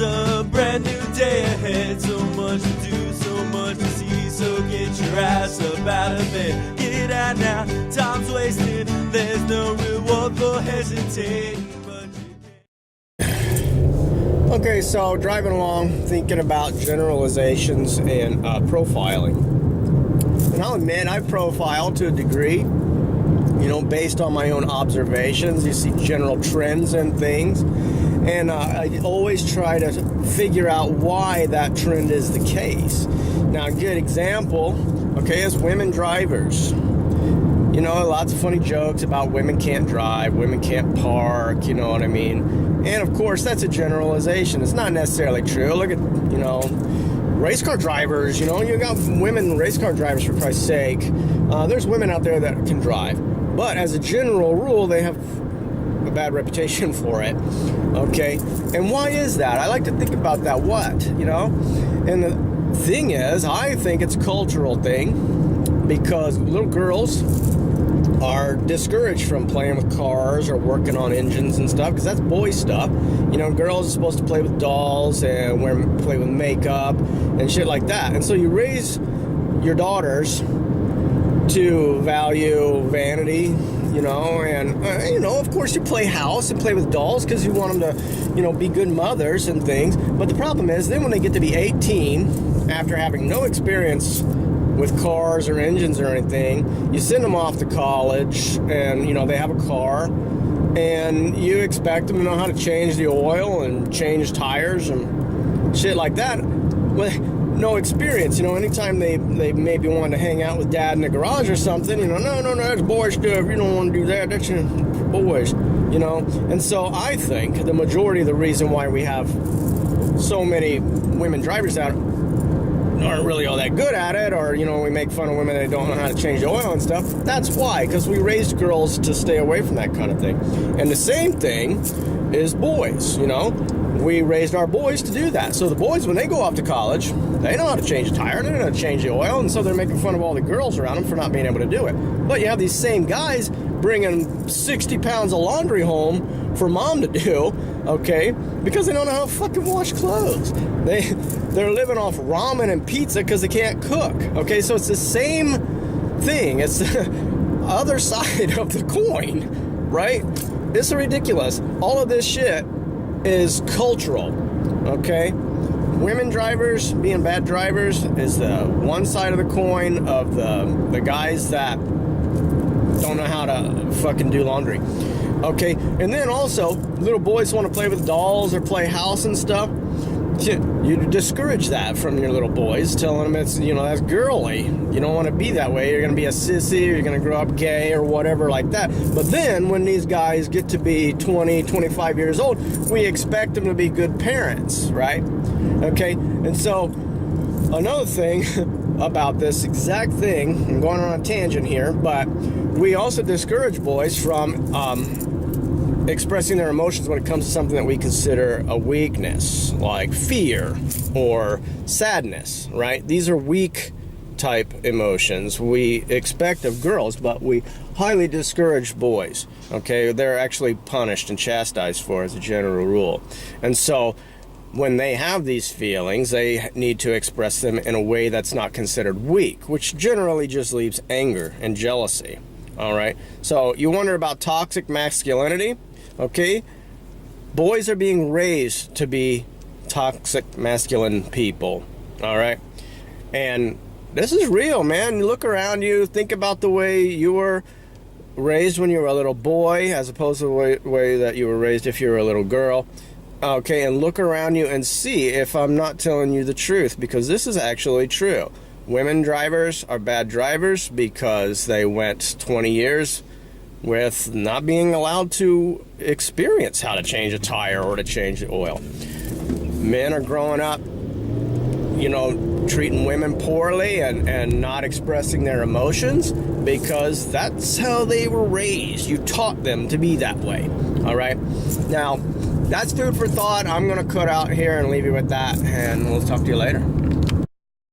There's a brand new day ahead, so much to do, so much to see, so get your ass up out of bed. Get out now, time's wasted, there's no reward for hesitating. Okay, so driving along, thinking about generalizations and profiling. And I'll admit, I profile to a degree, you know, based on my own observations. You see general trends and things. And I always try to figure out why that trend is the case. Now, a good example, okay, is women drivers. You know, lots of funny jokes about women can't drive, women can't park, you know what I mean? And of course, that's a generalization. It's not necessarily true. Look at, you know, race car drivers, you know, you got women race car drivers, for Christ's sake. There's women out there that can drive. But as a general rule, they have a bad reputation for it. Okay, and why is that? I like to think about that. What, you know? And the thing is, I think it's a cultural thing because little girls are discouraged from playing with cars or working on engines and stuff because that's boy stuff. You know, girls are supposed to play with dolls and play with makeup and shit like that. And so you raise your daughters to value vanity, you know, and, you know, of course you play house and play with dolls because you want them to, you know, be good mothers and things. But the problem is then when they get to be 18, after having no experience with cars or engines or anything, you send them off to college and, you know, they have a car and you expect them to know how to change the oil and change tires and shit like that. Well, no experience, you know, anytime they maybe want to hang out with dad in the garage or something, you know, no, that's boy stuff, you don't want to do that, that's for boys, you know. And so I think the majority of the reason why we have so many women drivers out aren't really all that good at it, or, you know, we make fun of women that don't know how to change the oil and stuff. That's why, because we raised girls to stay away from that kind of thing. And the same thing is boys, you know. We raised our boys to do that. So the boys, when they go off to college, they know how to change a tire, they know how to change the oil, and so they're making fun of all the girls around them for not being able to do it. But you have these same guys bringing 60 pounds of laundry home for mom to do, okay, because they don't know how to fucking wash clothes. They're living off ramen and pizza because they can't cook, okay? So it's the same thing. It's the other side of the coin, right? It's ridiculous. All of this shit is cultural, okay? Women drivers being bad drivers is the one side of the coin of the guys that don't know how to fucking do laundry, okay? And then also, little boys want to play with dolls or play house and stuff. You discourage that from your little boys, telling them it's, you know, that's girly. You don't want to be that way. You're going to be a sissy, or you're going to grow up gay or whatever like that. But then when these guys get to be 20, 25 years old, we expect them to be good parents, right? Okay, and so another thing about this exact thing, I'm going on a tangent here, but we also discourage boys from expressing their emotions when it comes to something that we consider a weakness, like fear or sadness, right? These are weak type emotions we expect of girls, but we highly discourage boys, okay? They're actually punished and chastised for as a general rule. And so when they have these feelings, they need to express them in a way that's not considered weak, which generally just leaves anger and jealousy, all right? So you wonder about toxic masculinity? Okay, boys are being raised to be toxic masculine people, all right? And this is real, man. You look around you, think about the way you were raised when you were a little boy as opposed to the way that you were raised if you were a little girl. Okay, and look around you and see if I'm not telling you the truth, because this is actually true. Women drivers are bad drivers because they went 20 years with not being allowed to experience how to change a tire or to change the oil. Men are growing up, you know, treating women poorly and not expressing their emotions because that's how they were raised. You taught them to be that way, all right? Now, that's food for thought. I'm going to cut out here and leave you with that, and we'll talk to you later.